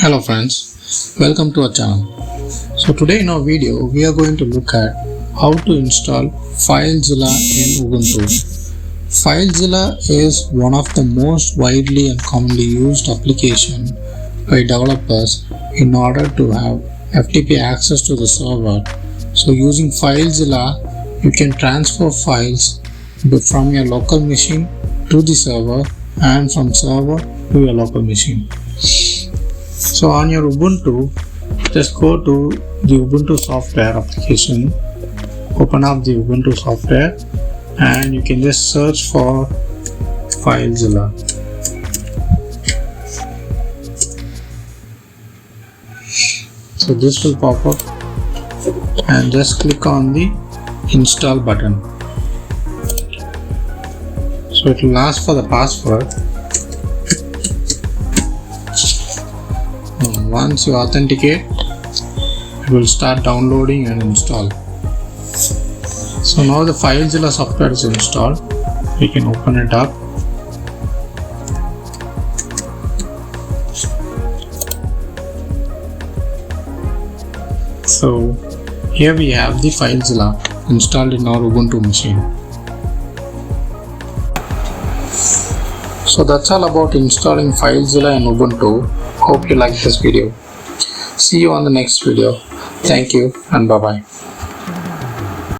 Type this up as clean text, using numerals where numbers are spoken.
Hello friends, welcome to our channel. So today in our video we are going to look at how to install FileZilla in Ubuntu. FileZilla is one of the most widely and commonly used application by developers in order to have FTP access to the server. So using FileZilla you can transfer files from your local machine to the server and from server to your local machine. So on your Ubuntu, just go to the Ubuntu software application, open up the Ubuntu software and you can just search for FileZilla. So this will pop up and just click on the install button. So it will ask for the password. Once you authenticate, it will start downloading and install. So now the FileZilla software is installed. We can open it up. So here we have the FileZilla installed in our Ubuntu machine. So that's all about installing FileZilla in Ubuntu. Hope you liked this video. See you on the next video. Thank you and bye bye.